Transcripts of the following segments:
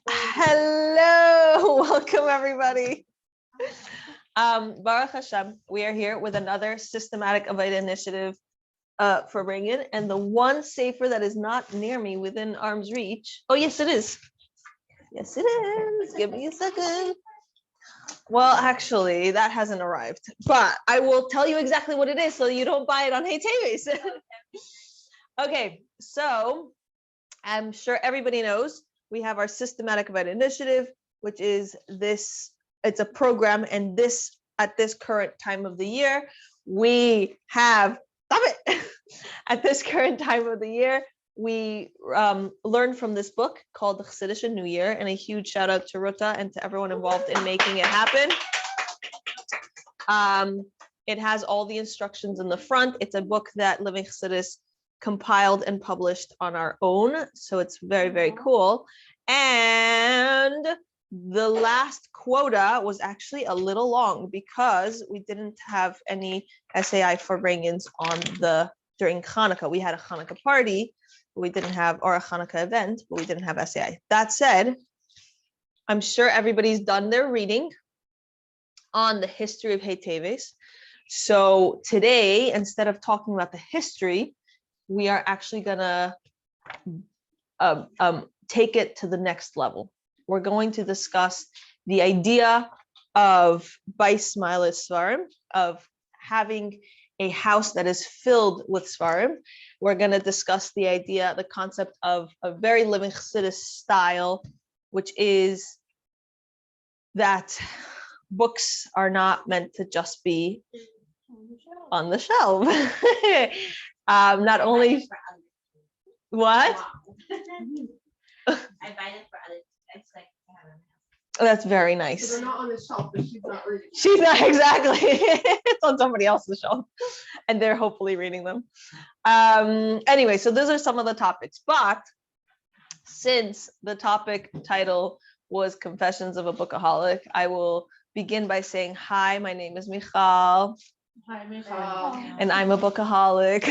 Hello, welcome everybody. Baruch Hashem, we are here with another systematic Avodah initiative for Farbrengen, and the one sefer that is not near me within arm's reach. Oh, yes, it is. Yes, it is. Give me a second. Well, actually, that hasn't arrived, but I will tell you exactly what it is so you don't buy it on teves. Okay, so I'm sure everybody knows we have our systematic Avodah initiative, which is this. It's a program, and at this current time of the year, we have at this current time of the year, we learned from this book called The Chassidish New Year, and a huge shout out to Ruta and to everyone involved in making it happen. It has all the instructions in the front. It's a book that Living Chassidus compiled and published on our own, so it's very, very cool. And the last quota was actually a little long because we didn't have any SAI Farbrengens during Hanukkah. We had a Hanukkah party, but we didn't have, or a Hanukkah event, but we didn't have SAI. That said, I'm sure everybody's done their reading on the history of teves. So today, instead of talking about the history, we are actually gonna take it to the next level. We're going to discuss the idea of Weiss Svarim, of having a house that is filled with Svarim. We're going to discuss the concept of a very Living Chassidus style, which is that books are not meant to just be on the shelf. Not only what? I buy it for other. It's like that's very nice. So they're not on the shelf, but she's not reading. She's not, exactly. It's on somebody else's shelf, and they're hopefully reading them. Anyway, so those are some of the topics. But since the topic title was Confessions of a Bookaholic, I will begin by saying, hi, my name is Michal. Hi, Michal. And I'm a bookaholic.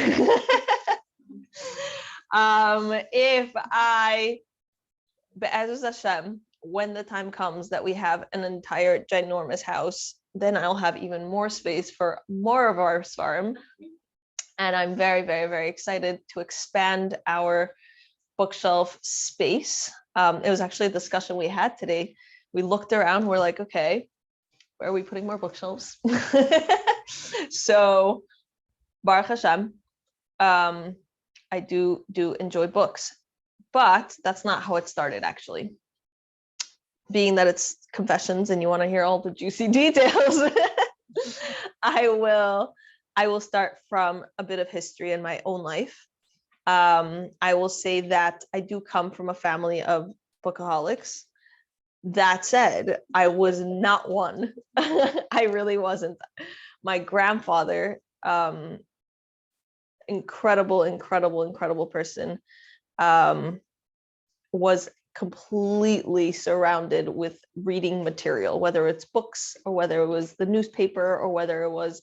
Be'ezus Hashem, when the time comes that we have an entire ginormous house, then I'll have even more space for more of our Svarim. And I'm very, very, very excited to expand our bookshelf space. It was actually a discussion we had today. We looked around, we're like, okay, where are we putting more bookshelves? So, Baruch Hashem, I do enjoy books. But that's not how it started, actually. Being that it's confessions and you want to hear all the juicy details, I will start from a bit of history in my own life. I will say that I do come from a family of bookaholics. That said, I was not one. I really wasn't. My grandfather, incredible person, was completely surrounded with reading material, whether it's books or whether it was the newspaper or whether it was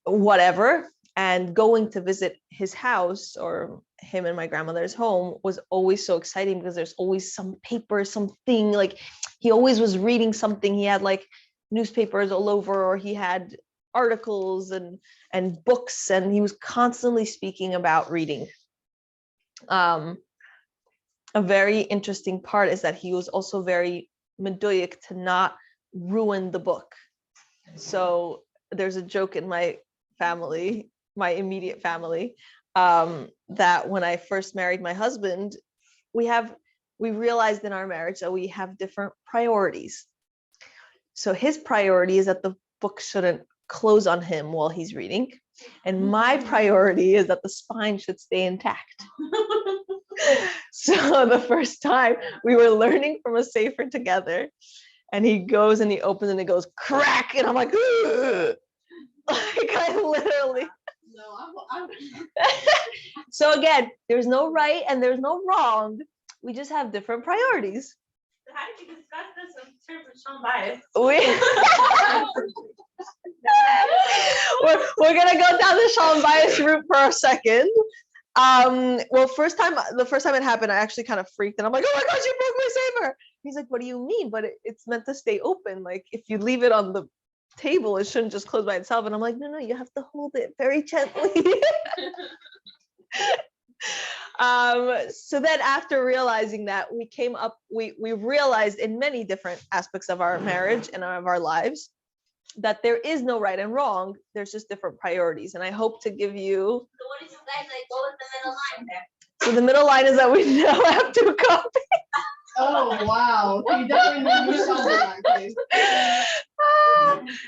whatever. And going to visit his house or him and my grandmother's home was always so exciting because there's always some paper, something, like he always was reading something. He had like newspapers all over, or he had articles and books, and he was constantly speaking about reading. A very interesting part is that he was also very medoyik to not ruin the book. So there's a joke in my family, my immediate family, that when I first married my husband, we realized in our marriage that we have different priorities. So his priority is that the book shouldn't close on him while he's reading. And my priority is that the spine should stay intact. So the first time we were learning from a sefer together, and he goes and he opens and it goes crack, and I'm like, ugh. Like I literally. No, So again, there's no right and there's no wrong. We just have different priorities. How did you discuss this in terms of Sean bias? We're gonna go down the Shalom bias route for a second. Well, the first time it happened, I actually kind of freaked and I'm like, oh my gosh, you broke my safer. He's like, what do you mean? But it's meant to stay open. Like if you leave it on the table, it shouldn't just close by itself. And I'm like, no, you have to hold it very gently. So then after realizing that, we realized in many different aspects of our marriage and of our lives that there is no right and wrong. There's just different priorities. And I hope to give you. So what did you guys like? What was the middle line there? So the middle line is that we now have 2 copies. Oh, wow. You definitely need Michal in that case.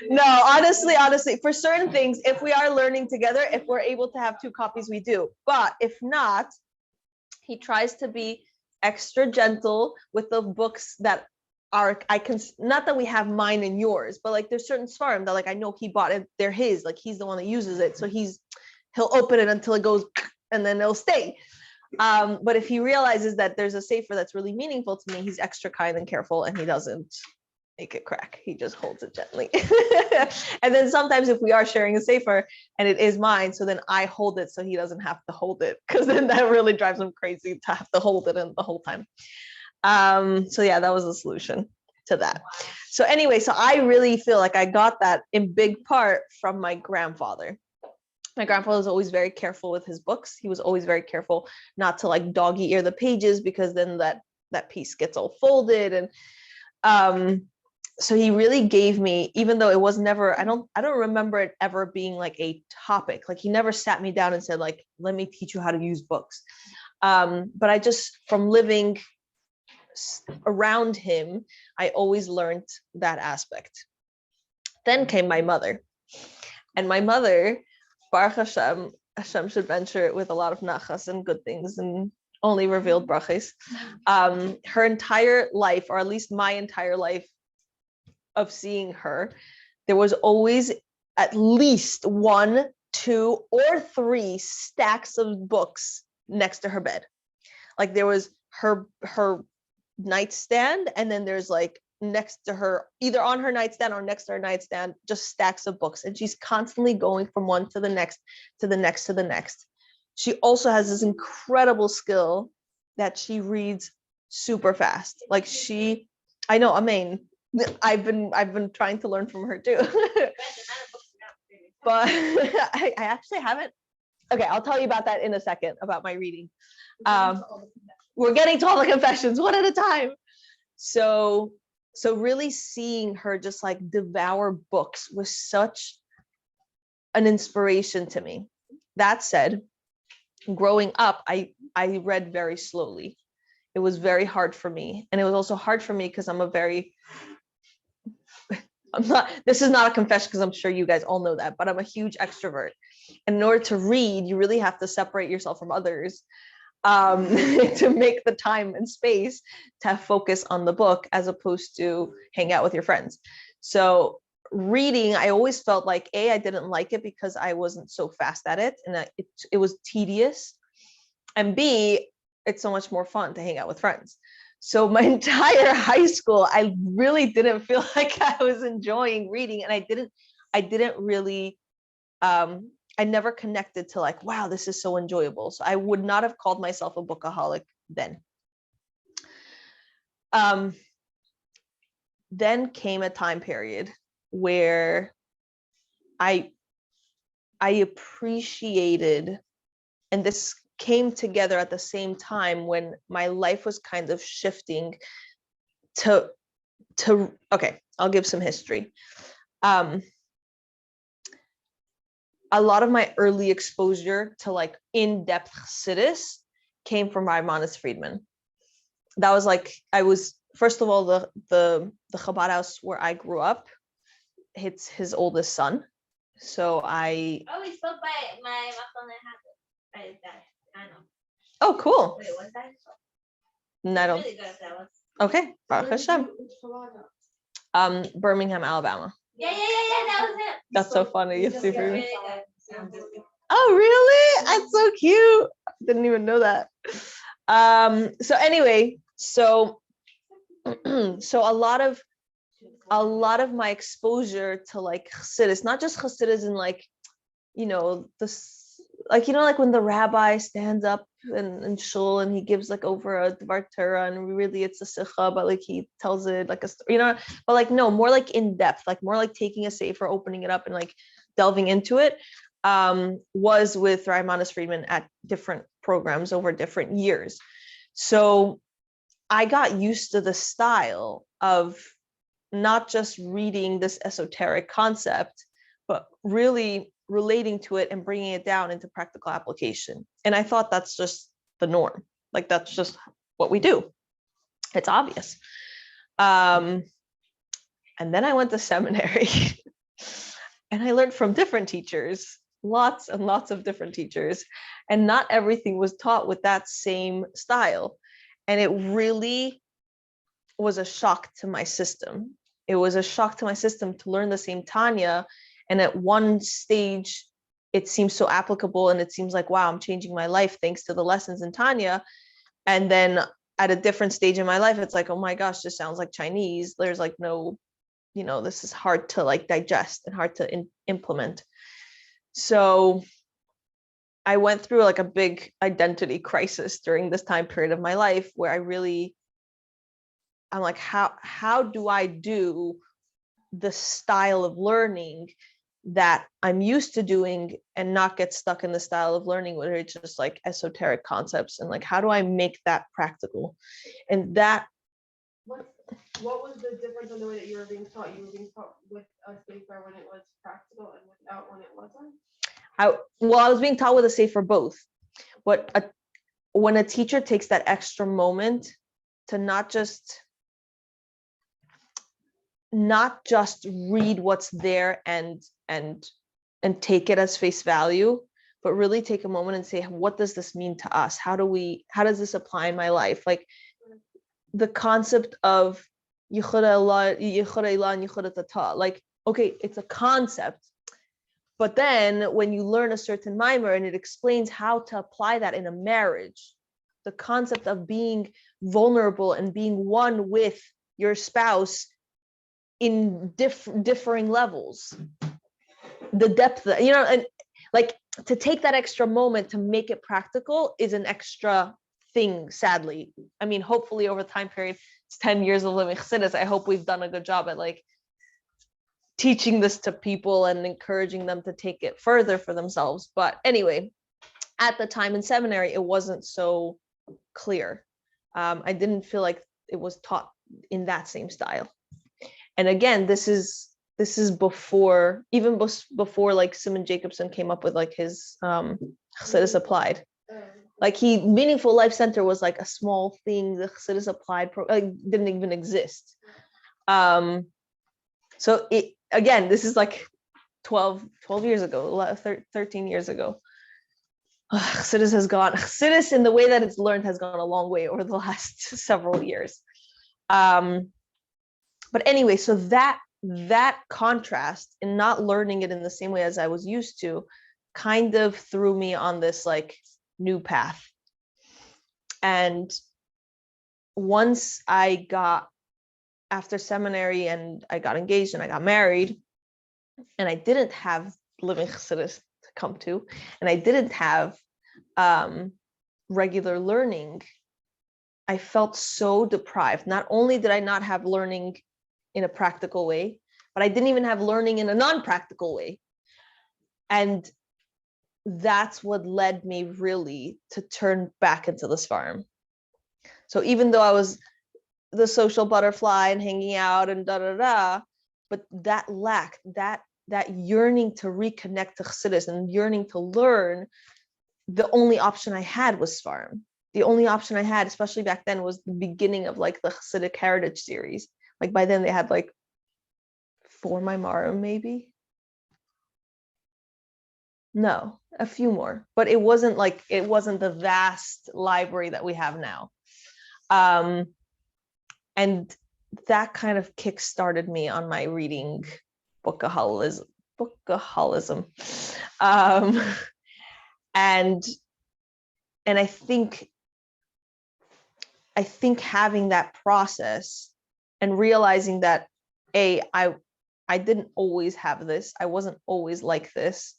No, honestly, for certain things, if we are learning together, if we're able to have 2 copies, we do. But if not, he tries to be extra gentle with the books that are, not that we have mine and yours, but like there's certain svarim that like I know he bought it, they're his, like he's the one that uses it. So he'll open it until it goes and then it'll stay. But if he realizes that there's a safer that's really meaningful to me, he's extra kind and careful and he doesn't make it crack. He just holds it gently. And then sometimes if we are sharing a safer and it is mine, so then I hold it so he doesn't have to hold it, because then that really drives him crazy to have to hold it in the whole time. So yeah, that was the solution to that. So anyway, so I really feel like I got that in big part from my grandfather. My grandfather was always very careful with his books. He was always very careful not to like doggy ear the pages, because then that piece gets all folded. And so he really gave me, even though it was never, I don't remember it ever being like a topic. Like he never sat me down and said like, let me teach you how to use books. But I just, from living around him, I always learned that aspect. Then came my mother, and my mother, Baruch Hashem, Hashem should venture it with a lot of nachas and good things and only revealed brachas. Her entire life, or at least my entire life of seeing her, there was always at least 1, 2, or 3 stacks of books next to her bed. Like there was her nightstand, and then there's like next to her, either on her nightstand or next to her nightstand, just stacks of books. And she's constantly going from one to the next, to the next, to the next. She also has this incredible skill that she reads super fast. Like I know, Amen. I've been trying to learn from her too. But I actually haven't. Okay, I'll tell you about that in a second, about my reading. We're getting to all the confessions one at a time. So really seeing her just like devour books was such an inspiration to me. That said, growing up, I read very slowly. It was very hard for me. And it was also hard for me because this is not a confession because I'm sure you guys all know that, but I'm a huge extrovert. And in order to read, you really have to separate yourself from others to make the time and space to focus on the book as opposed to hang out with your friends. So reading, I always felt like I didn't like it because I wasn't so fast at it, and it was tedious, and B, it's so much more fun to hang out with friends. So my entire high school, I really didn't feel like I was enjoying reading, and I didn't really I never connected to like, wow, this is so enjoyable. So I would not have called myself a bookaholic then. Then came a time period where I appreciated, and this came together at the same time when my life was kind of shifting to okay, I'll give some history. A lot of my early exposure to like in-depth Chassidus came from Maimonides Friedman. That was like, first of all, the Chabad house where I grew up, it's his oldest son. So we spoke by my Machal. I know. Oh, cool. Wait, what's that? And I don't. Really good at that one. Okay, Baruch Hashem. Birmingham, Alabama. Yeah, that was it. That's so funny. You see Really me. good. Oh, really? That's so cute. Didn't even know that. So anyway, so a lot of my exposure to like Chassidus, not just Chassidus in like, the like, like when the rabbi stands up and shul and he gives like over a dvar Torah and really it's a sikha, but like he tells it like a story, but like no, more like in depth, like more like taking a sefer, opening it up and like delving into it, was with Manis Friedman at different programs over different years. So I got used to the style of not just reading this esoteric concept, but really relating to it and bringing it down into practical application. And I thought that's just the norm. Like, that's just what we do. It's obvious. And then I went to seminary and I learned from different teachers, lots and lots of different teachers. And not everything was taught with that same style. And it really was a shock to my system. It was a shock to my system to learn the same Tanya. And at one stage, it seems so applicable and it seems like, wow, I'm changing my life thanks to the lessons in Tanya. And then at a different stage in my life, it's like, oh my gosh, this sounds like Chinese. There's like no, this is hard to like digest and hard to implement. So I went through like a big identity crisis during this time period of my life where I'm like, how do I do the style of learning that I'm used to doing and not get stuck in the style of learning where it's just like esoteric concepts, and like, how do I make that practical? And that. What was the difference in the way that you were being taught? You were being taught with a sefer when it was practical and without when it wasn't? I was being taught with a sefer both. When a teacher takes that extra moment to not just read what's there and take it as face value, but really take a moment and say, what does this mean to us? How does this apply in my life? Like the concept of yichud elah and yichud tata, like, okay, it's a concept, but then when you learn a certain mimer and it explains how to apply that in a marriage, the concept of being vulnerable and being one with your spouse in differing levels, the depth, and like to take that extra moment to make it practical is an extra thing, sadly. I mean, hopefully over the time period, it's 10 years of living chassidus, I hope we've done a good job at like teaching this to people and encouraging them to take it further for themselves. But anyway, at the time in seminary, it wasn't so clear. I didn't feel like it was taught in that same style. And again, this is before like Simon Jacobson came up with like his Chassidus Applied. Like Meaningful Life Center was like a small thing. The Chassidus Applied didn't even exist. So again, this is like 12 years ago, 13 years ago. Chassidus in the way that it's learned has gone a long way over the last several years. But anyway, so that contrast in not learning it in the same way as I was used to kind of threw me on this like new path. And once I got after seminary and I got engaged and I got married, and I didn't have living chassidus to come to, and I didn't have regular learning, I felt so deprived. Not only did I not have learning in a practical way, but I didn't even have learning in a non-practical way. And that's what led me really to turn back into this farm. So even though I was the social butterfly and hanging out and but that lacked that yearning to reconnect to chassidus and yearning to learn, the only option I had was farm. The only option I had, especially back then, was the beginning of like the Chassidic Heritage series. Like by then they had like 4 Maimarim, maybe. No, a few more, but it wasn't the vast library that we have now. And that kind of kickstarted me on my reading bookaholicism. And I think having that process and realizing that I didn't always have this, I wasn't always like this,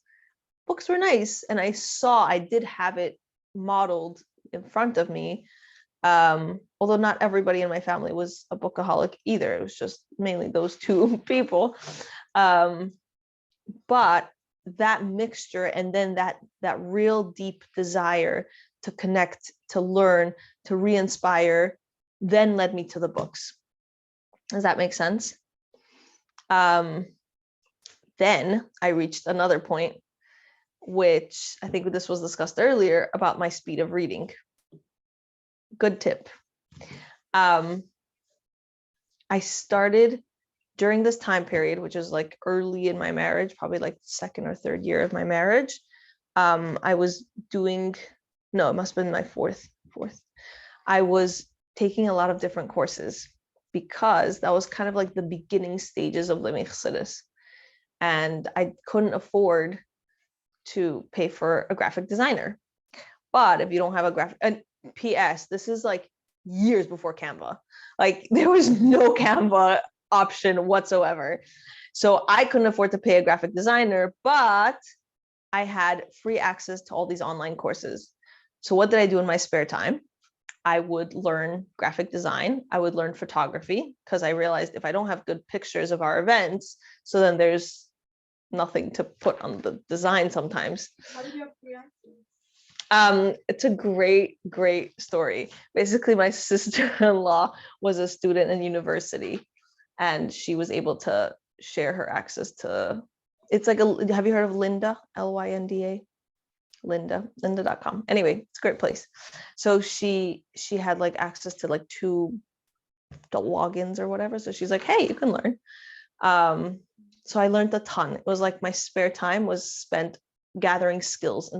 books were nice. And I did have it modeled in front of me. Although not everybody in my family was a bookaholic either. It was just mainly those two people. But that mixture and then that real deep desire to connect, to learn, to re-inspire, then led me to the books. Does that make sense? Then I reached another point, which I think this was discussed earlier, about my speed of reading. Good tip. I started during this time period, which is like early in my marriage, probably like second or third year of my marriage. I was doing, no, it must have been my fourth. I was taking a lot of different courses because that was kind of like the beginning stages of living chassidus. And I couldn't afford to pay for a graphic designer. But if you don't have a graphic, and PS, this is like years before Canva. Like there was no Canva option whatsoever. So I couldn't afford to pay a graphic designer, but I had free access to all these online courses. So what did I do in my spare time? I would learn graphic design. I would learn photography because I realized if I don't have good pictures of our events, so then there's nothing to put on the design sometimes. How did you have free access? It's a great story. Basically, my sister-in-law was a student in university, and she was able to share her access to. It's like have you heard of Lynda? Lynda? Lynda.com. Anyway, it's a great place. So she had like access to like 2 logins or whatever. So she's like, hey, you can learn. So I learned a ton. It was like my spare time was spent gathering skills.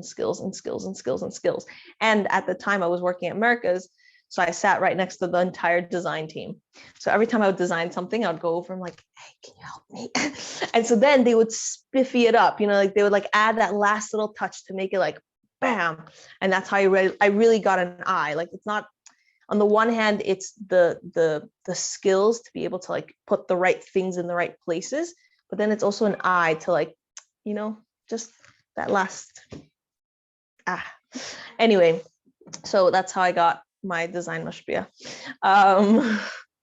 And at the time I was working at America's, so I sat right next to the entire design team. So every time I would design something, I would go over and like, hey, can you help me? And so then they would spiffy it up, like they would like add that last little touch to make it like bam. And that's how I really got an eye. Like it's not, on the one hand, it's the skills to be able to like put the right things in the right places, but then it's also an eye to like, just that last anyway. So that's how I got my design mashpia.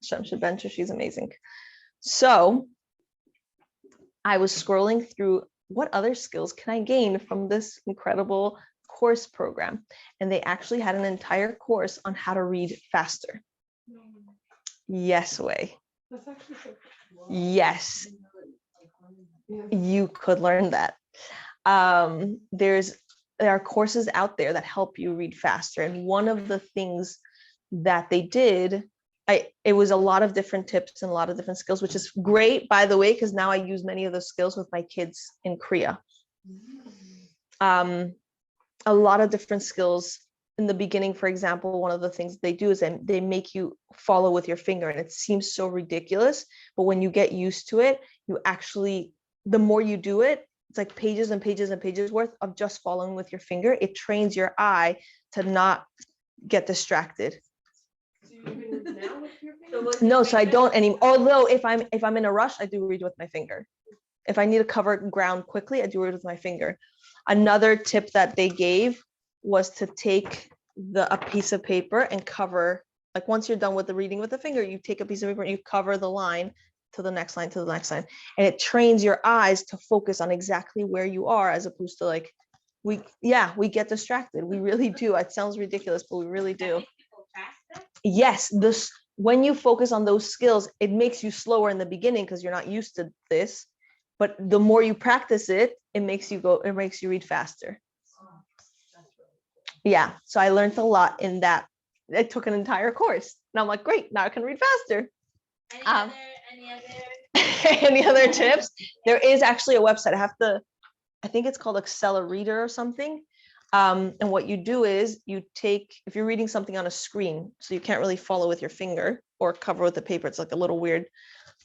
Shem Shadbencher, she's amazing. So I was scrolling through what other skills can I gain from this incredible course program, and they actually had an entire course on how to read faster. Yes, way. That's actually so cool. Yes, you could learn that. There are courses out there that help you read faster, and one of the things that they did, it was a lot of different tips and a lot of different skills, which is great, by the way, because now I use many of those skills with my kids in Korea. A lot of different skills. In the beginning, for example, one of the things they do is they make you follow with your finger, and it seems so ridiculous, but when you get used to it, you actually, the more you do it, it's like pages and pages and pages worth of just following with your finger. It trains your eye to not get distracted. So you even read now with your finger? No, so I don't anymore. Although if I'm in a rush, I do read with my finger. If I need to cover ground quickly, I do read with my finger. Another tip that they gave was to take a piece of paper and cover, like once you're done with the reading with the finger, you take a piece of paper and you cover the line to the next line, to the next line. And it trains your eyes to focus on exactly where you are, as opposed to like, we get distracted. We really do. It sounds ridiculous, but we really do. Yes, when you focus on those skills, it makes you slower in the beginning because you're not used to this. But the more you practice it, it makes you read faster. Yeah, so I learned a lot in that. I took an entire course, and I'm like, great, now I can read faster. Any other tips? There is actually a website. I think it's called Accelerator or something. And what you do is if you're reading something on a screen, so you can't really follow with your finger or cover with the paper, it's like a little weird.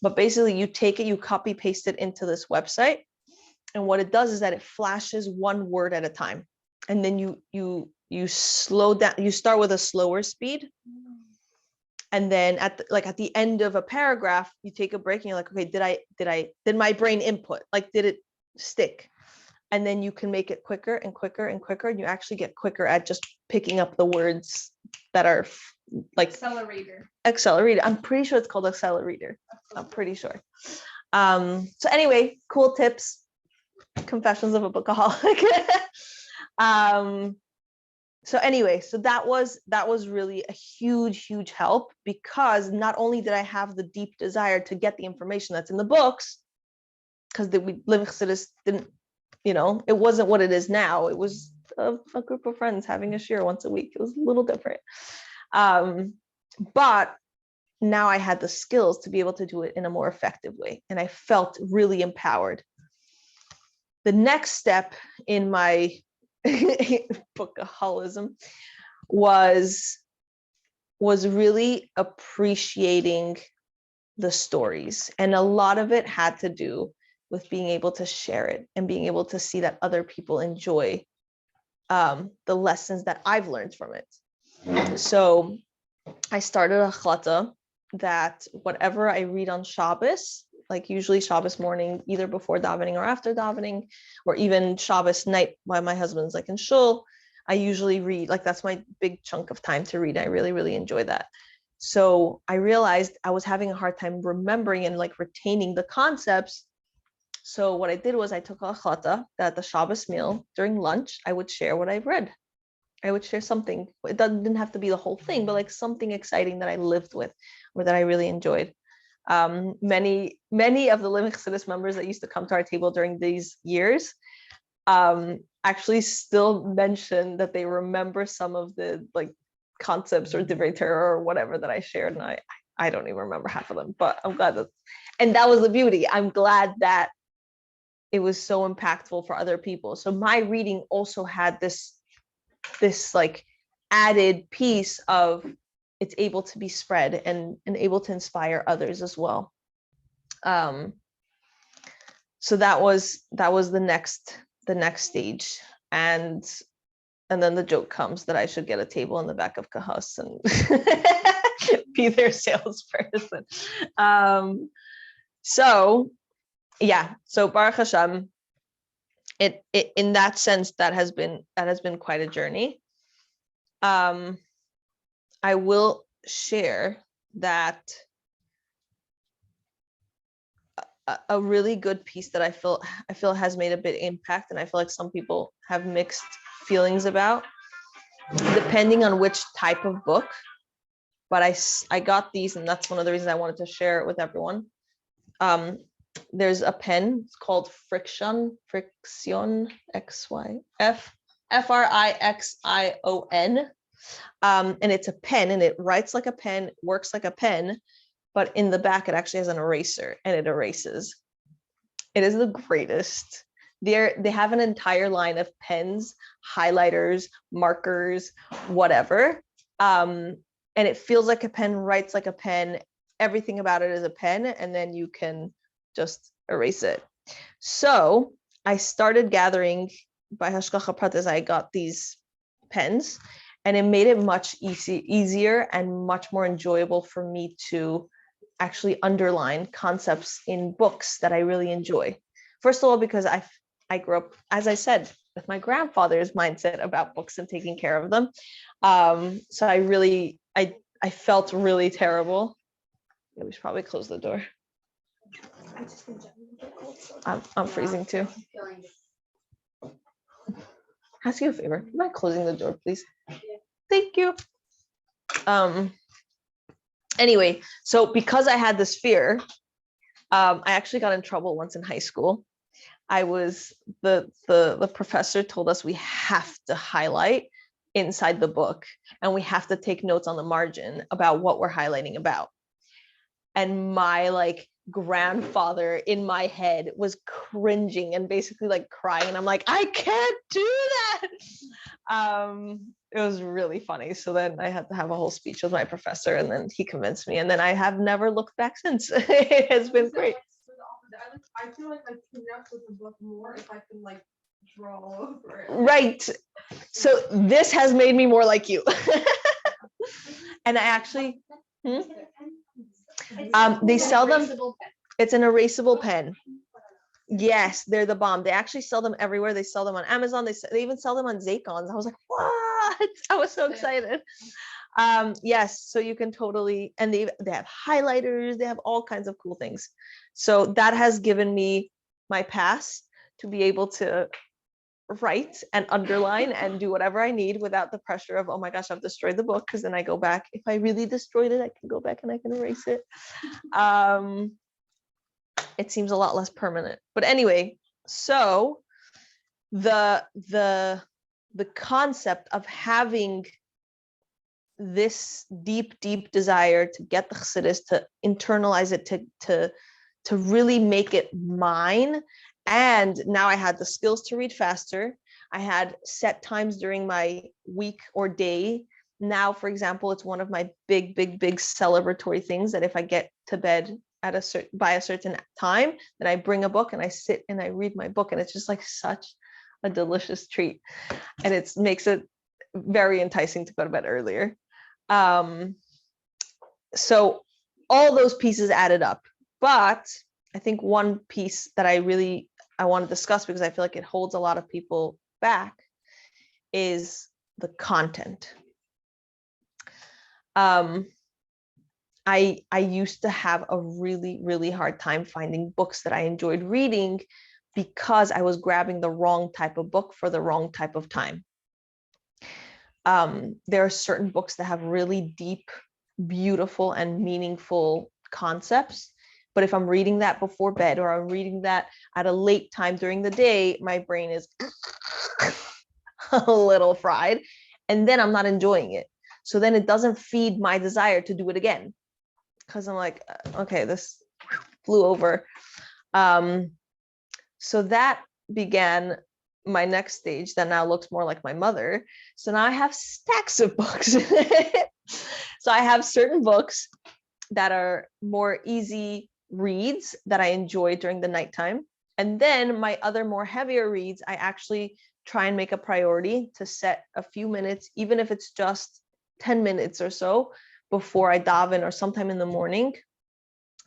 But basically you take it, you copy paste it into this website. And what it does is that it flashes one word at a time. And then you slow down, you start with a slower speed. And then at the end of a paragraph, you take a break and you're like, okay, did my brain input? Like, did it stick? and then you can make it quicker and quicker and quicker, and you actually get quicker at just picking up the words that are like accelerator. I'm pretty sure it's called accelerator. I'm pretty sure. So anyway, cool tips. Confessions of a Bookaholic. So anyway, so that was really a huge help, because not only did I have the deep desire to get the information that's in the books, because we Living Chassidus didn't, it wasn't what it is now. It was a group of friends having a shir once a week. It was a little different. But now I had the skills to be able to do it in a more effective way, and I felt really empowered. The next step in my bookaholism was really appreciating the stories, and a lot of it had to do with being able to share it and being able to see that other people enjoy the lessons that I've learned from it. So I started a chlata that whatever I read on Shabbos, like usually Shabbos morning, either before davening or after davening, or even Shabbos night while my husband's like in shul, I usually read, like that's my big chunk of time to read. I really enjoy that. So I realized I was having a hard time remembering and like retaining the concepts. So what I did was I took a chlata that at the Shabbos meal during lunch, I would share what I've read. I would share something. It didn't have to be the whole thing, but like something exciting that I lived with or that I really enjoyed. Many of the Living Chassidus members that used to come to our table during these years actually still mention that they remember some of the like concepts or divrei Torah or whatever that I shared, and I don't even remember half of them, but I'm glad and that was the beauty. I'm glad that it was so impactful for other people. So my reading also had this like added piece of it's able to be spread and able to inspire others as well. So that was the next stage, and then the joke comes that I should get a table in the back of Kahus and be their salesperson. So Baruch Hashem, it in that sense that has been quite a journey. I will share that a really good piece that I feel has made a big impact, and I feel like some people have mixed feelings about, depending on which type of book. But I got these, and that's one of the reasons I wanted to share it with everyone. There's a pen. It's called Frixion, Frixion. And it's a pen, and it writes like a pen, works like a pen, but in the back it actually has an eraser, and it erases. It is the greatest. They have an entire line of pens, highlighters, markers, whatever. And it feels like a pen, writes like a pen. Everything about it is a pen, and then you can just erase it. So I started gathering by Hashgacha Pratis. I got these pens, and it made it much easier and much more enjoyable for me to actually underline concepts in books that I really enjoy. First of all, because I grew up, as I said, with my grandfather's mindset about books and taking care of them. So I felt really terrible. Yeah, we should probably close the door. I'm freezing too. Ask you a favor. Am I closing the door, please? Thank you. Anyway, so because I had this fear, I actually got in trouble once in high school. I was the professor told us we have to highlight inside the book, and we have to take notes on the margin about what we're highlighting about. And my like grandfather in my head was cringing and basically like crying, and I'm like, I can't do that. It was really funny. So then I had to have a whole speech with my professor, and then he convinced me, and then I have never looked back since. It has been great. I feel like I connect with the book more if I can like draw over it. Right. So this has made me more like you. And I actually, they sell them. It's an erasable pen. Yes, they're the bomb. They actually sell them everywhere. They sell them on Amazon. They even sell them on Zaycons. I was like, what? I was so excited. Yes, so you can totally, and they have highlighters. They have all kinds of cool things. So that has given me my pass to be able to write and underline and do whatever I need without the pressure of, oh my gosh, I've destroyed the book, because then I go back. If I really destroyed it, I can go back and I can erase it. It seems a lot less permanent. But anyway, so the concept of having this deep desire to get the chassidus, to internalize it, to really make it mine. And now I had the skills to read faster. I had set times during my week or day. Now, for example, it's one of my big celebratory things that if I get to bed at by a certain time, then I bring a book and I sit and I read my book, and it's just like such a delicious treat, and it makes it very enticing to go to bed earlier. So all those pieces added up, but I think one piece that I want to discuss, because I feel like it holds a lot of people back, is the content. I used to have a really hard time finding books that I enjoyed reading because I was grabbing the wrong type of book for the wrong type of time. There are certain books that have really deep, beautiful, and meaningful concepts. But if I'm reading that before bed, or I'm reading that at a late time during the day, my brain is a little fried, and then I'm not enjoying it. So then it doesn't feed my desire to do it again, because I'm like, okay, this flew over. So that began my next stage that now looks more like my mother. So now I have stacks of books. So I have certain books that are more easy reads that I enjoy during the nighttime. And then my other more heavier reads, I actually try and make a priority to set a few minutes, even if it's just 10 minutes or so before I daven or sometime in the morning,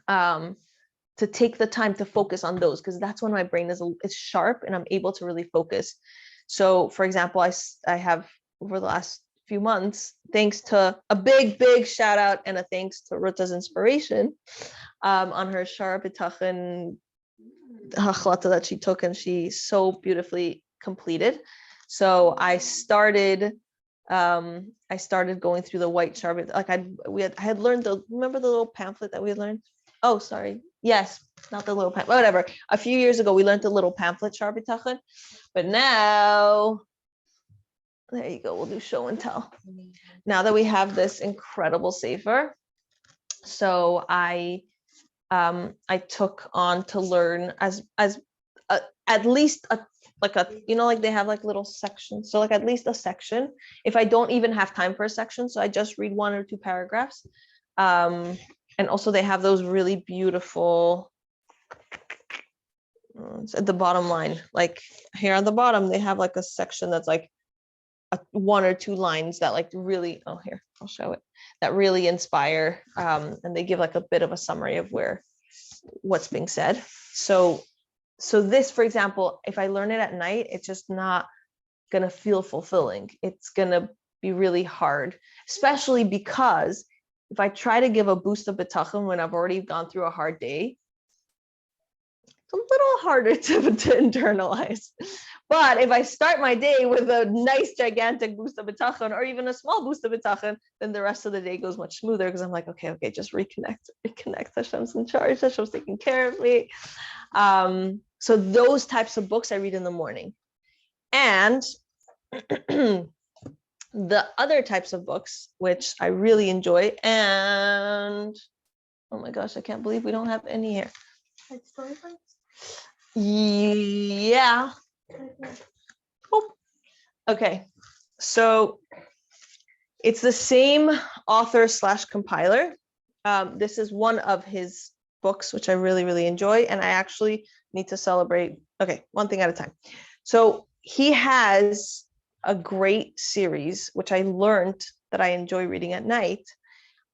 to take the time to focus on those, because that's when my brain is sharp and I'm able to really focus. So for example, I have over the last few months, thanks to a big shout out and a thanks to Ruta's inspiration, on her Shara B'tachon hachlata that she took and she so beautifully completed. So I started going through the white Shara. Like I had learned remember the little pamphlet that we had learned? Oh, sorry. Yes, not the little pamphlet, whatever. A few years ago, we learned the little pamphlet, Shara B'tachon, but now, there you go, we'll do show and tell. Now that we have this incredible sefer, so I took on to learn as at least like they have like little sections. So like at least a section, if I don't even have time for a section, so I just read 1 or 2 paragraphs. And also they have those really beautiful, it's at the bottom line, like here on the bottom, they have like a section that's like 1 or 2 lines that like really, oh, here, I'll show it, that really inspire, and they give like a bit of a summary of what's being said. So this, for example, if I learn it at night, it's just not gonna feel fulfilling. It's gonna be really hard, especially because if I try to give a boost of bitachon when I've already gone through a hard day, it's a little harder to internalize. But if I start my day with a nice gigantic boost of bitachon, or even a small boost of bitachon, then the rest of the day goes much smoother, because I'm like, okay, just reconnect. Hashem's in charge. Hashem's taking care of me. So those types of books I read in the morning. And the other types of books, which I really enjoy, and oh my gosh, I can't believe we don't have any here. Yeah. Oh. Okay. So it's the same author / compiler. This is one of his books, which I really enjoy, and I actually need to celebrate. Okay, one thing at a time. So he has a great series, which I learned that I enjoy reading at night,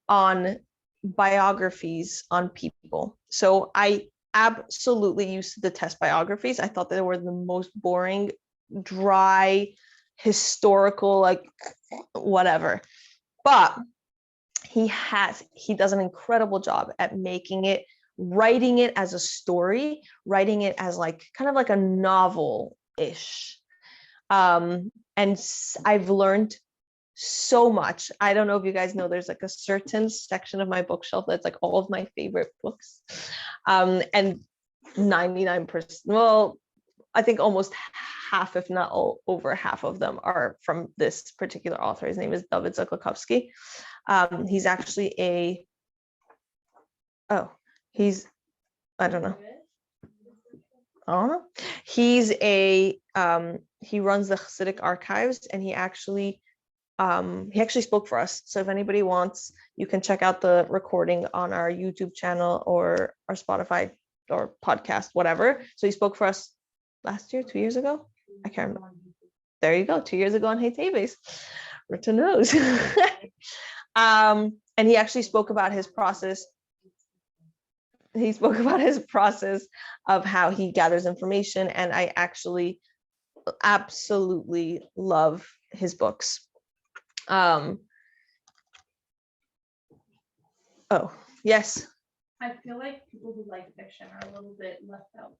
on biographies on people. So I absolutely used to detest biographies. I thought they were the most boring, dry, historical, like whatever. But he does an incredible job at making it, writing it as a story, writing it as like kind of like a novel-ish. And I've learned so much. I don't know if you guys know, there's like a certain section of my bookshelf that's like all of my favorite books. And 99%, well, I think almost half, if not over half of them are from this particular author. His name is David Zaklokovsky. He's actually I don't know. He's he runs the Hasidic archives, and he actually spoke for us. So if anybody wants, you can check out the recording on our YouTube channel or our Spotify or podcast, whatever. So he spoke for us last year, 2 years ago. I can't remember. There you go. 2 years ago on Hey Teves. Rita knows. And he actually spoke about his process. He spoke about his process of how he gathers information. And I actually absolutely love his books. Oh, yes. I feel like people who like fiction are a little bit left out.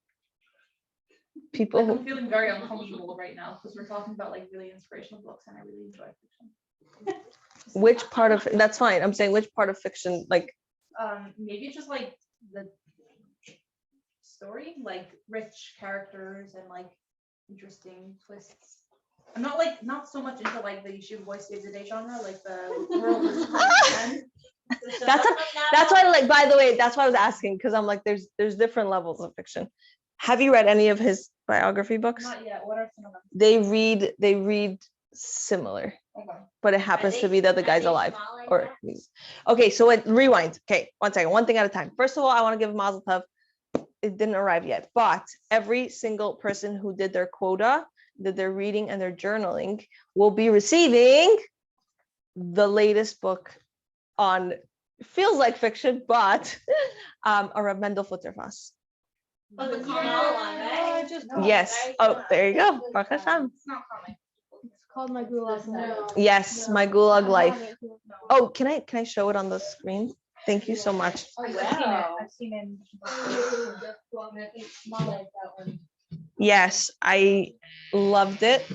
People Like, who, I'm feeling very uncomfortable right now because we're talking about like really inspirational books, and I really enjoy fiction. which part of, that's fine. I'm saying which part of fiction, like, Maybe just like the story, like rich characters and like interesting twists. I'm not so much into like the Yeshiva Voice Day to Day genre, like the world is coming. that's why, like, by the way, that's why I was asking, because I'm like, there's different levels of fiction. Have you read any of his biography books? Not yet. What are some of them? They read similar, Okay. but it happens to be that the guy's alive. Or Like okay, so rewind. Okay, 1 second, one thing at a time. First of all, I want to give Mazel Tov. It didn't arrive yet, but every single person who did their quota, did their reading and their journaling, will be receiving the latest book on, feels like fiction, but a Reb Mendel Futterfass. Oh, the Kamala one, right? Yes. Oh, there you go. Baruch Hashem. It's not comic. It's called My Gulag Life. Yes, my Gulag Life. Oh, can I show it on the screen? Thank you so much. I've seen it. Yes, I loved it.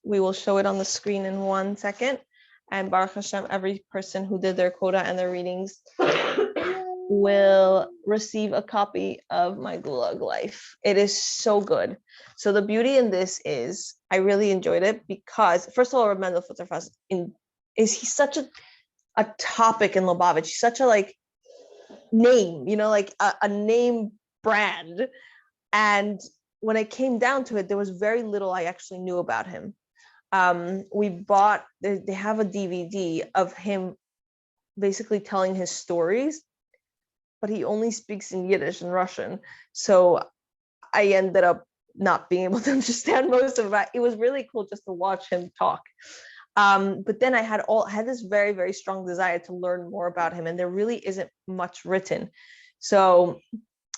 We will show it on the screen in 1 second. And Baruch Hashem, every person who did their quota and their readings will receive a copy of My Gulag Life. It is so good. So the beauty in this is, I really enjoyed it because, first of all, Reb Mendel Futterfass he's such a topic in Lubavitch. He's such a like name, like a name brand. And when it came down to it, there was very little I actually knew about him. They have a DVD of him basically telling his stories, but he only speaks in Yiddish and Russian. So I ended up not being able to understand most of it. It was really cool just to watch him talk. But then I had this very, very strong desire to learn more about him, and there really isn't much written. So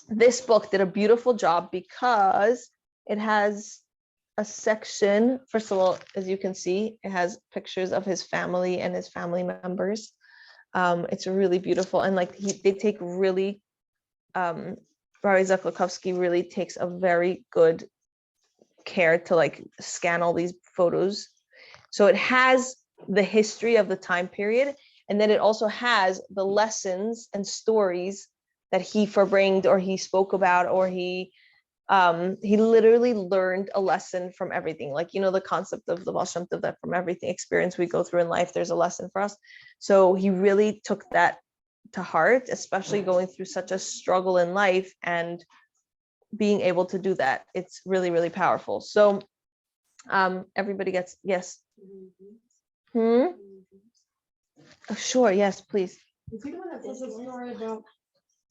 this book did a beautiful job because it has a section. First of all, as you can see, it has pictures of his family and his family members. It's really beautiful, and like they take really, Rabbi Zaklokovsky really takes a very good care to like scan all these photos. So it has the history of the time period, and then it also has the lessons and stories that he Farbrengen or he spoke about, or he literally learned a lesson from everything. Like, the concept of the Baal Shem Tov, that from everything experience we go through in life, there's a lesson for us. So he really took that to heart, especially going through such a struggle in life and being able to do that. It's really, really powerful. So everybody gets, yes. Oh, sure, yes, please. Is he the one that tells a story about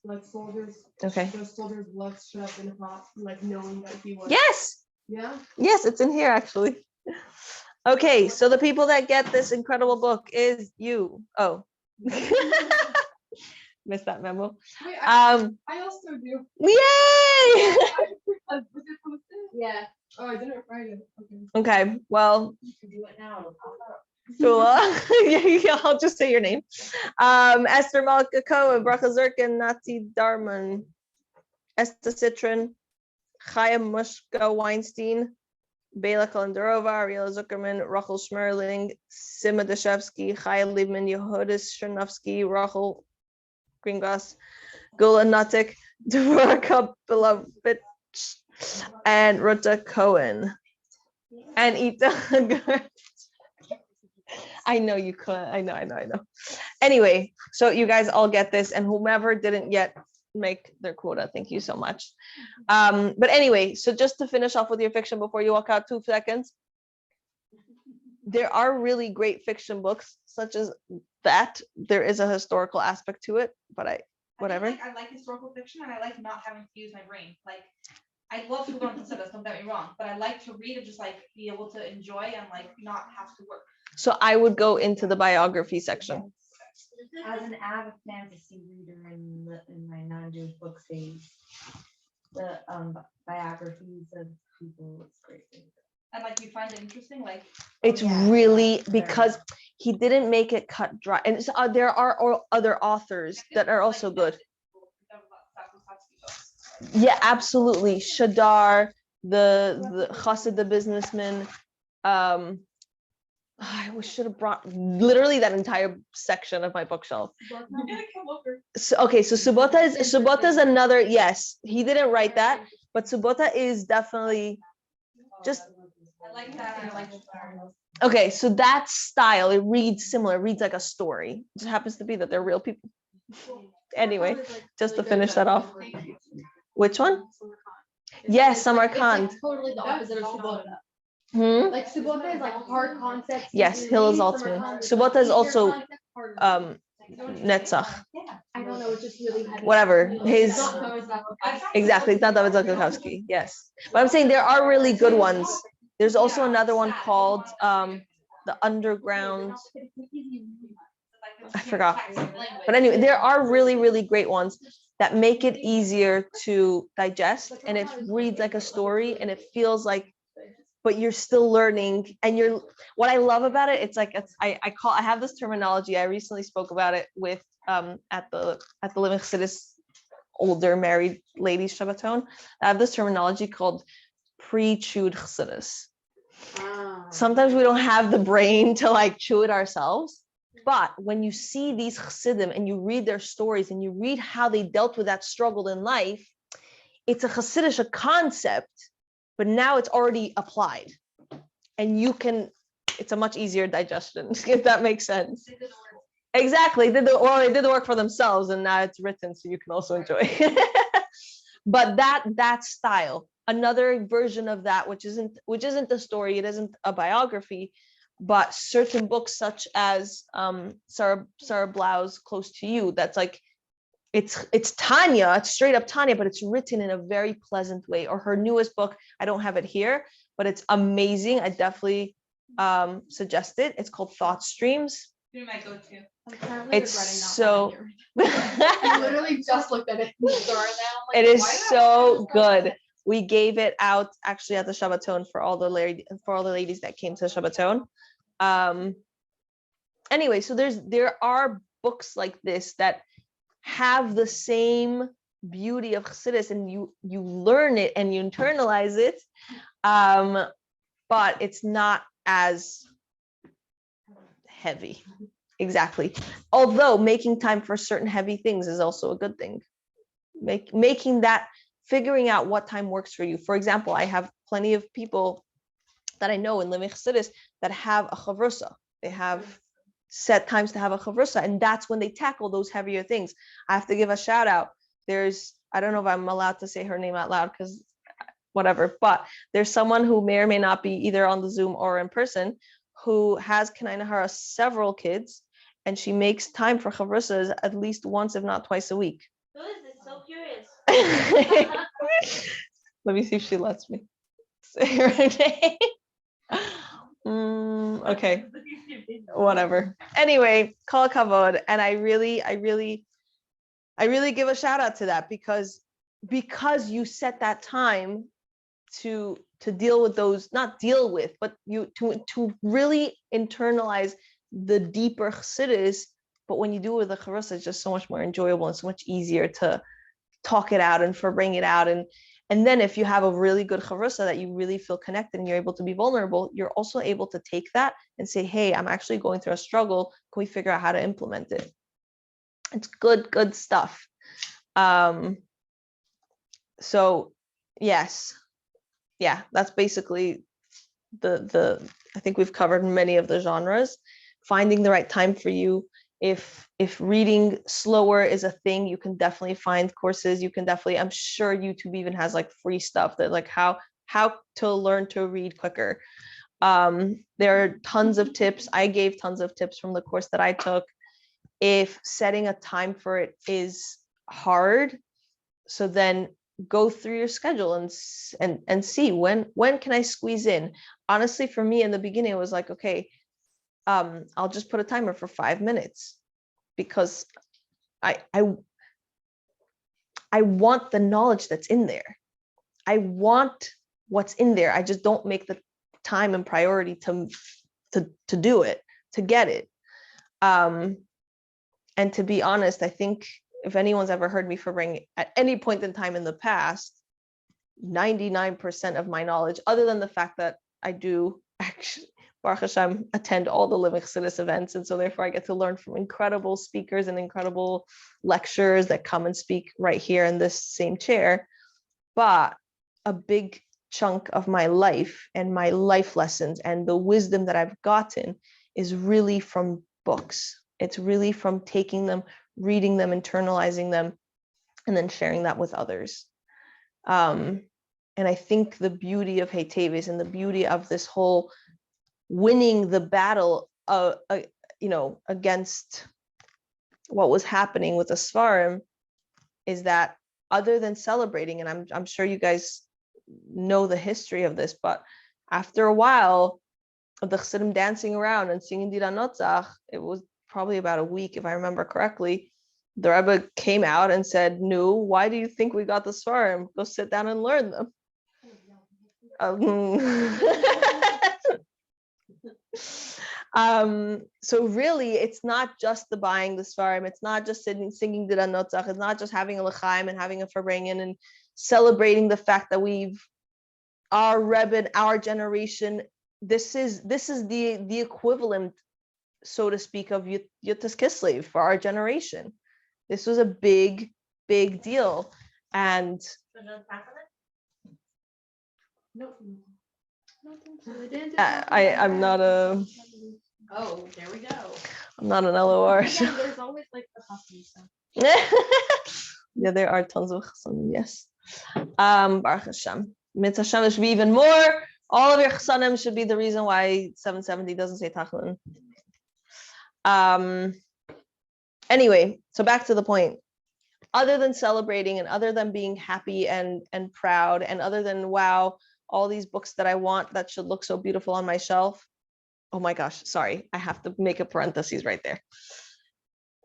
like soldiers? Okay. Those soldiers' blood shoved in hot, like knowing that he was. Yes. Yeah. Yes, it's in here actually. Okay, so the people that get this incredible book is you. Oh. Missed that memo. Wait, Um, I also do. yay! Was it posted? Yeah. Oh, I didn't write it. Okay. Okay, well, You can do it now. Dula. Yeah, I'll just say your name. Esther Malka Cohen, Bracha Zirkin, Nati Darman, Esther Citron, Chaya Mushka Weinstein, Bela Kalandurova, Ariela Zuckerman, Rachel Schmerling, Sima Deshevsky, Chaya Liebman, Yehudis Chernovsky, Rachel Gringas, Gula Nutik, Dvorka Belovitch, and Ruta Cohen. And Ita. I know you could. I know. Anyway, so you guys all get this, and whomever didn't yet make their quota, thank you so much. But anyway, so just to finish off with your fiction before you walk out 2 seconds, there are really great fiction books, such as that. There is a historical aspect to it, but whatever. I like historical fiction, and I like not having to use my brain. Like, I love to learn concepts, don't get me wrong, but I like to read and just like be able to enjoy and like not have to work. So I would go into the biography section. As an avid fantasy reader in my non-Jewish book stage, the biographies of people, it's great. And like you find it interesting, like It's yeah, really very because he didn't make it cut dry, and there are other authors that are also good. Yeah, absolutely. Shadar, the Chassid, the businessman. I should have brought literally that entire section of my bookshelf. So, okay, so Subota is another. Yes, he didn't write that, but Subota is definitely just. I like that. I like Okay, so that style, it reads similar, it reads like a story. It just happens to be that they're real people. Anyway, just to finish that off. Which one? Yes, Samarkand. It's totally the opposite of Subota. Hmm? Like Subota is like hard concepts. Yes, Hill is Altman. Subota is also Netzach. I don't know, it's just really heavy. Whatever. His It's not David Zakow. exactly, it's not David Zakowski. Yes. But I'm saying there are really good ones. There's also another one called The Underground. I forgot. But anyway, there are really, really great ones that make it easier to digest, and it reads like a story, and it feels like, but you're still learning. And what I love about it, it's like I have this terminology. I recently spoke about it with at the Living Chassidus older married ladies Shabbaton. I have this terminology called pre-chewed Chassidus. Sometimes we don't have the brain to like chew it ourselves. But when you see these Chassidim and you read their stories and you read how they dealt with that struggle in life, it's a Chassidish concept, but now it's already applied. And it's a much easier digestion, if that makes sense. Exactly. They did the work for themselves, and now it's written so you can also enjoy. But that style, another version of that, which isn't a story, it isn't a biography, but certain books such as Sarah Blau's Close to You, that's like it's Tanya, it's straight up Tanya, but it's written in a very pleasant way. Or her newest book, I don't have it here, but it's amazing. I definitely suggest it. It's called Thought Streams. You might go to. It's so I literally just looked at it in the store now. it is so good. We gave it out actually at the Shabbaton for all the ladies that came to Shabbaton. Anyway, so there are books like this that have the same beauty of Chassidus, and you learn it and you internalize it, but it's not as heavy. Exactly. Although making time for certain heavy things is also a good thing. Figuring out what time works for you. For example, I have plenty of people that I know in Living Chassidus that have a chavrusa. They have set times to have a chavrusa, and that's when they tackle those heavier things. I have to give a shout out. I don't know if I'm allowed to say her name out loud because whatever, but there's someone who may or may not be either on the Zoom or in person who has Kanai Nahara several kids, and she makes time for chavrusas at least once, if not twice a week. Who is this? So curious. Let me see if she lets me say her name. Okay, whatever. Anyway, kol kavod, and I really I really give a shout out to that because you set that time to deal with those, not deal with, but you to really internalize the deeper chassidus. But when you do it with a charusa, it's just so much more enjoyable and so much easier to talk it out and bring it out. And then if you have a really good charusa that you really feel connected and you're able to be vulnerable, you're also able to take that and say, hey, I'm actually going through a struggle. Can we figure out how to implement it? It's good stuff. So yes, yeah, that's basically the I think we've covered many of the genres. Finding the right time for you. If reading slower is a thing, you can definitely find courses. You can definitely, I'm sure YouTube even has like free stuff that like how to learn to read quicker. There are tons of tips. I gave tons of tips from the course that I took. If setting a time for it is hard, so then go through your schedule and see when can I squeeze in. Honestly, for me in the beginning, it was like, okay, I'll just put a timer for 5 minutes because I want the knowledge that's in there. I want what's in there. I just don't make the time and priority to do it, to get it. And to be honest, I think if anyone's ever heard me Farbrengen at any point in time in the past, 99% of my knowledge, other than the fact that I do actually, Baruch Hashem, attend all the Living Chassidus events. And so therefore I get to learn from incredible speakers and incredible lecturers that come and speak right here in this same chair. But a big chunk of my life and my life lessons and the wisdom that I've gotten is really from books. It's really from taking them, reading them, internalizing them, and then sharing that with others. And I think the beauty of teves and the beauty of this whole winning the battle against what was happening with the Svarim is that other than celebrating, and I'm sure you guys know the history of this, but after a while of the Chassidim dancing around and singing Dira Notzach, it was probably about a week, if I remember correctly, the Rebbe came out and said, "No, why do you think we got the Svarim? Go sit down and learn them." So really, it's not just the buying the Svarim. It's not just singing Dira Notzach. It's not just having a L'chaim and having a Farbrengen and celebrating the fact that our Rebbe, our generation. This is the equivalent, so to speak, of Yutas Kislev for our generation. This was a big deal, and I'm not a. Oh, there we go. I'm not an LOR. Again, there's always like the custom stuff. Yeah, there are tons of chasanim. Yes. Baruch Hashem. Mitzvah Hashem should be even more. All of your chasanim should be the reason why 770 doesn't say tachlin. Anyway, so back to the point. Other than celebrating and other than being happy and proud and other than, wow, all these books that I want that should look so beautiful on my shelf. Oh my gosh, sorry. I have to make a parenthesis right there.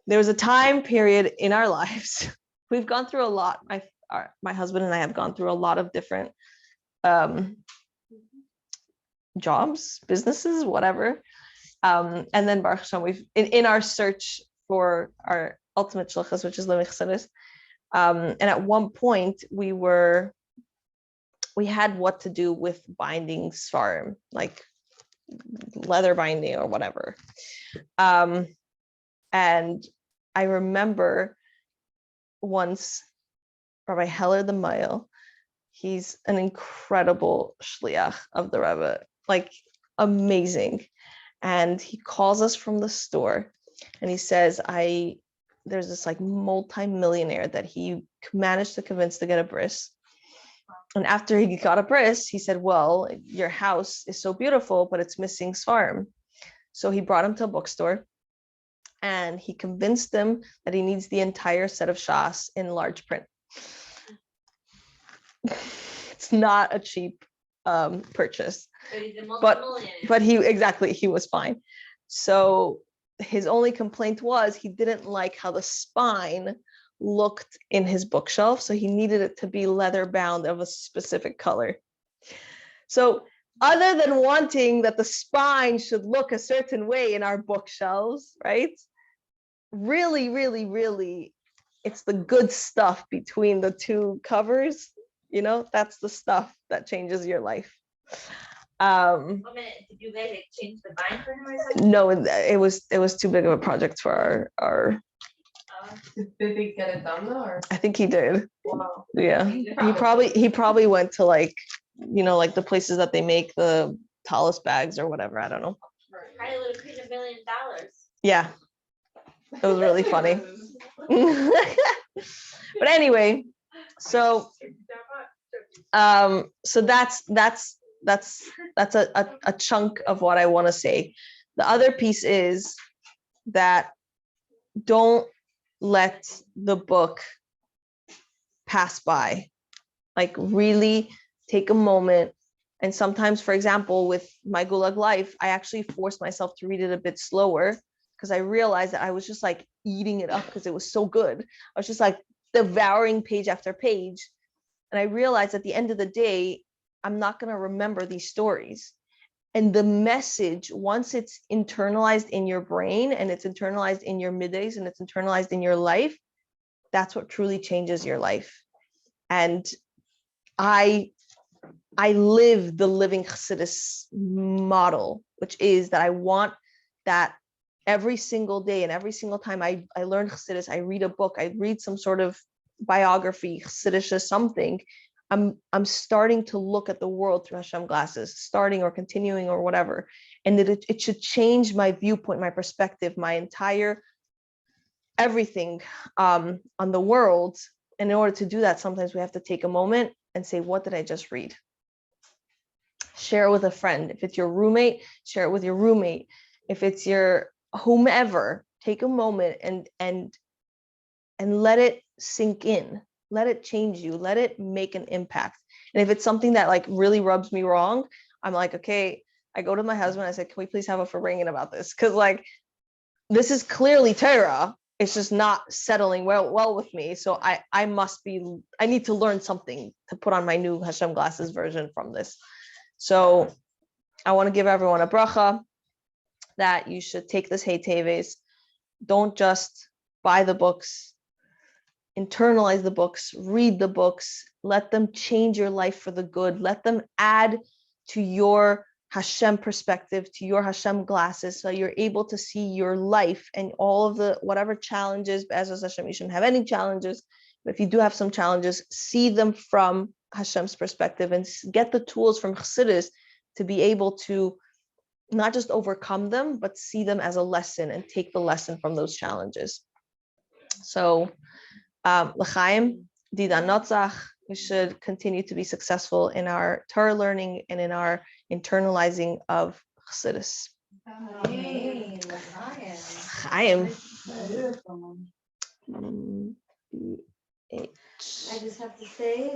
There was a time period in our lives. We've gone through a lot. My husband and I have gone through a lot of different jobs, businesses, whatever. And then Baruch Hashem, we've in our search for our ultimate shlichus, which is Living Chassidus. And at one point we had what to do with binding svarim, like leather binding or whatever. And I remember once Rabbi Heller the Mail, he's an incredible shliach of the Rebbe, like amazing. And he calls us from the store and he says, there's this like multi-millionaire that he managed to convince to get a bris. And after he got a bris, he said, well, your house is so beautiful, but it's missing svarim. So he brought him to a bookstore and he convinced him that he needs the entire set of Shas in large print. It's not a cheap purchase, but he was fine. So his only complaint was he didn't like how the spine looked in his bookshelf. So he needed it to be leather bound of a specific color. So other than wanting that the spine should look a certain way in our bookshelves, right? Really, really, really, it's the good stuff between the two covers. You know, that's the stuff that changes your life. 1 minute, did you guys like change the bind for him or something? No, it was too big of a project for our Did they get it done though, or? I think he did. Wow. Yeah. He probably went to like, you know, like the places that they make the tallest bags or whatever. I don't know. Probably would have paid $1 million. Yeah. It was really funny. But anyway, so so that's a chunk of what I want to say. The other piece is that don't let the book pass by. Like really take a moment. And sometimes, for example, with my Gulag Life, I actually forced myself to read it a bit slower because I realized that I was just like eating it up because it was so good. I was just like devouring page after page. And I realized at the end of the day, I'm not going to remember these stories. And the message, once it's internalized in your brain and it's internalized in your middays and it's internalized in your life, that's what truly changes your life. And I live the living Chassidus model, which is that I want that every single day and every single time I learn Chassidus, I read a book, I read some sort of biography, Chassidish something, I'm starting to look at the world through Hashem glasses, starting or continuing or whatever. And that it should change my viewpoint, my perspective, my entire everything on the world. And in order to do that, sometimes we have to take a moment and say, what did I just read? Share it with a friend. If it's your roommate, share it with your roommate. If it's your whomever, take a moment and let it sink in. Let it change you. Let it make an impact. And if it's something that like really rubs me wrong, I'm like, okay, I go to my husband. I said, can we please have a Farbrengen about this? Because like, this is clearly Torah. It's just not settling well with me. So I need to learn something to put on my new Hashem glasses version from this. So I want to give everyone a bracha that you should take this Hey Teves. Don't just buy the books, internalize the books, read the books, let them change your life for the good. Let them add to your Hashem perspective, to your Hashem glasses, so you're able to see your life and all of the whatever challenges. As Hashem, you shouldn't have any challenges, but if you do have some challenges, see them from Hashem's perspective and get the tools from Chassidus to be able to not just overcome them, but see them as a lesson and take the lesson from those challenges. So, l'chaim, didan notzach. We should continue to be successful in our Torah learning and in our internalizing of Chassidus. Chaim. I just have to say